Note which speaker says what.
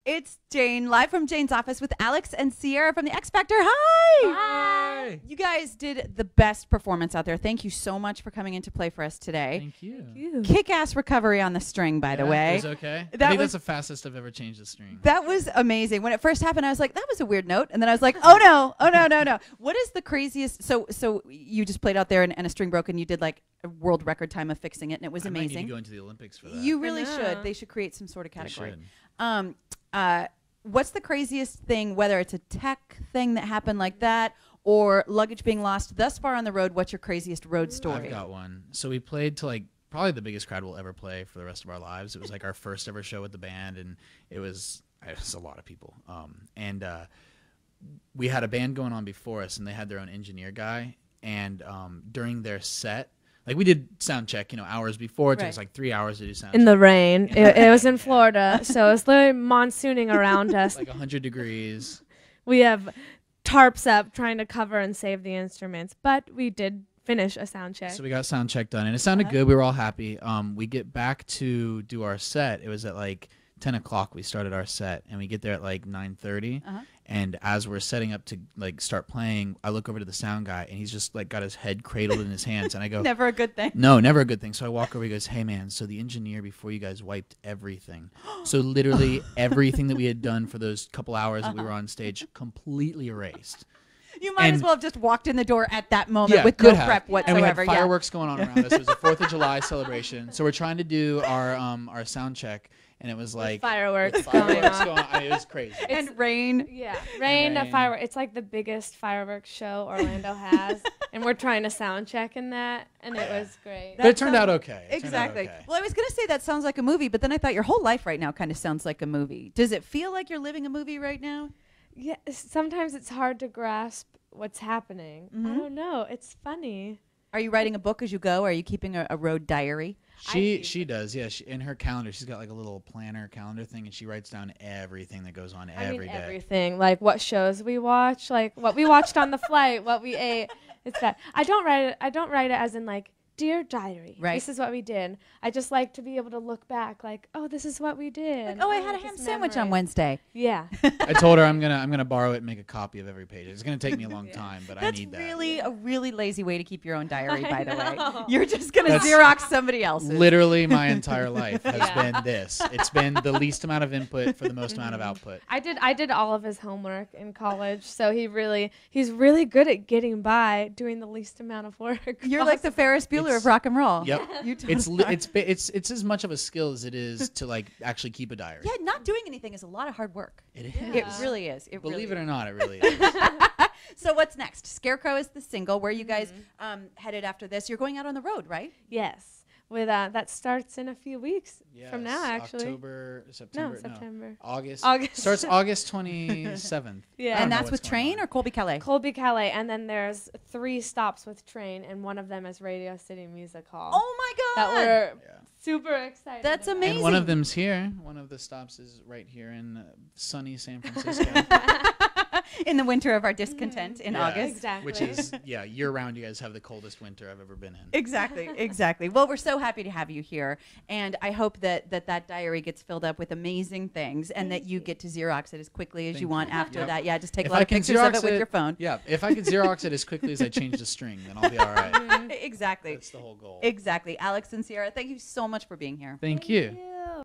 Speaker 1: It's Jane, live from Jane's office with Alex and Sierra from the X Factor. Hi!
Speaker 2: Hi!
Speaker 1: You guys did the best performance out there. Thank you so much for coming in to play for us today.
Speaker 2: Thank you.
Speaker 3: Thank you.
Speaker 1: Kick-ass recovery on the string, by the way.
Speaker 2: It was okay. I
Speaker 1: That
Speaker 2: think
Speaker 1: was-
Speaker 2: that's the fastest I've ever changed a string.
Speaker 1: That was amazing. When it first happened, I was like, that was a weird note. And then I was like, oh no. What is the craziest? So you just played out there and a string broke and you did like a world record time of fixing it and it was
Speaker 2: I might need
Speaker 1: amazing.
Speaker 2: to go into the Olympics for that.
Speaker 1: You really
Speaker 3: know.
Speaker 1: should. They should create some sort of
Speaker 2: They
Speaker 1: category.
Speaker 2: should.
Speaker 1: What's the craziest thing, whether it's a tech thing that happened like that or luggage being lost thus far on the road? What's your craziest road story?
Speaker 2: I've got one. So we played to like probably the biggest crowd we'll ever play for the rest of our lives. It was like our first ever show with the band, and it was a lot of people. We had a band going on before us, and they had their own engineer guy. And during their set, like we did sound check, hours before. It took us
Speaker 1: Right.
Speaker 2: like 3 hours to do sound
Speaker 3: In
Speaker 2: check.
Speaker 3: the rain. It was in Florida, so it was literally monsooning around us.
Speaker 2: Like 100 degrees.
Speaker 3: We have tarps up trying to cover and save the instruments, but we did finish a sound check.
Speaker 2: So we got sound check done, and it sounded good. We were all happy. We get back to do our set. It was at like 10 o'clock we started our set, and we get there at like 9:30. And as we're setting up to like start playing, I look over to the sound guy, and he's just like got his head cradled in his hands, and I go,
Speaker 1: Never a good thing.
Speaker 2: no, never a good thing. So I walk over. He goes, "Hey, man. So the engineer before you guys wiped everything. So literally everything that we had done for those couple hours that we were on stage completely erased."
Speaker 1: You might as
Speaker 2: And-
Speaker 1: well have just walked in the door at that moment with
Speaker 2: could
Speaker 1: no
Speaker 2: have.
Speaker 1: prep
Speaker 2: And we
Speaker 1: whatsoever.
Speaker 2: had fireworks going on around us. It was a 4th of July celebration. So we're trying to do our sound check, and it was like
Speaker 3: Fireworks going
Speaker 2: fireworks
Speaker 3: on.
Speaker 2: going on. It was crazy.
Speaker 1: And rain.
Speaker 3: Yeah, rain,
Speaker 2: Rain.
Speaker 3: fireworks. It's like the biggest fireworks show Orlando has, and we're trying to sound check in that, and it was great.
Speaker 2: But it turned out okay.
Speaker 1: Exactly. Well, I was going to say that sounds like a movie, but then I thought your whole life right now kind of sounds like a movie. Does it feel like you're living a movie right now?
Speaker 3: Yeah, sometimes it's hard to grasp what's happening. I don't know. It's funny.
Speaker 1: Are you writing a book as you go? Are you keeping a road diary?
Speaker 2: She does, yeah. In her calendar, she's got like a little planner calendar thing, and she writes down everything that goes on every day.
Speaker 3: Everything, like what shows we watch, like what we watched on the flight, what we ate. It's that. I don't write it as in like, dear diary,
Speaker 1: Right.
Speaker 3: this is what we did. I just like to be able to look back, like, oh, this is what we did.
Speaker 1: Like, oh, I had a
Speaker 3: this
Speaker 1: ham sandwich on
Speaker 3: memory.
Speaker 1: Wednesday.
Speaker 3: Yeah.
Speaker 2: I told her I'm gonna borrow it and make a copy of every page. It's gonna take me a long time, but I
Speaker 1: That's
Speaker 2: need that.
Speaker 1: really a really lazy way to keep your own diary, by the way.
Speaker 3: know.
Speaker 1: You're just going to
Speaker 2: That's
Speaker 1: Xerox somebody else's.
Speaker 2: Literally, my entire life has
Speaker 3: Yeah.
Speaker 2: been this. It's been the least amount of input for the most amount of output.
Speaker 3: I did all of his homework in college, so he's really good at getting by doing the least amount of work.
Speaker 1: You're like the Ferris Bueller
Speaker 2: It's-
Speaker 1: of rock and roll.
Speaker 2: Yep.
Speaker 1: You
Speaker 2: It's
Speaker 1: totally are.
Speaker 2: it's as much of a skill as it is to like actually keep a diary.
Speaker 1: Yeah, not doing anything is a lot of hard work.
Speaker 2: It is.
Speaker 1: It really is. It
Speaker 2: Believe
Speaker 1: really
Speaker 2: it or not, it really is.
Speaker 1: So what's next? Scarecrow is the single. Where you guys headed after this? You're going out on the road, right?
Speaker 3: Yes. With that starts in a few weeks from now,
Speaker 2: Yes,
Speaker 3: actually.
Speaker 2: September.
Speaker 3: September.
Speaker 2: August.
Speaker 3: August.
Speaker 2: Starts August 27th.
Speaker 3: Yeah.
Speaker 2: I don't
Speaker 1: And
Speaker 2: know
Speaker 1: that's
Speaker 2: what's
Speaker 1: with
Speaker 2: going
Speaker 1: Train
Speaker 2: on.
Speaker 1: or Colby Calais?
Speaker 3: Colby Calais, and then there's 3 stops with Train, and one of them is Radio City Music Hall.
Speaker 1: Oh my God!
Speaker 3: that we're
Speaker 2: Yeah.
Speaker 3: super excited.
Speaker 1: That's
Speaker 3: about.
Speaker 1: amazing.
Speaker 2: And one of them's here. One of the stops is right here in sunny San Francisco.
Speaker 1: in the winter of our discontent in
Speaker 2: Yeah.
Speaker 1: August.
Speaker 3: Exactly.
Speaker 2: Which is, year round, you guys have the coldest winter I've ever been in.
Speaker 1: Exactly. Well, we're so happy to have you here, and I hope that diary gets filled up with amazing things, and that you get to Xerox it as quickly as you
Speaker 2: Thank
Speaker 1: want
Speaker 2: you.
Speaker 1: after
Speaker 2: Yep.
Speaker 1: that. Yeah, just take
Speaker 2: If
Speaker 1: a lot
Speaker 2: I
Speaker 1: of
Speaker 2: can
Speaker 1: pictures of
Speaker 2: Xerox
Speaker 1: it with your phone.
Speaker 2: Yeah, if I could Xerox it as quickly as I change the string, then I'll be all right.
Speaker 1: Exactly.
Speaker 2: That's the whole goal.
Speaker 1: Exactly. Alex and Sierra, thank you so much for being here.
Speaker 2: Thank you.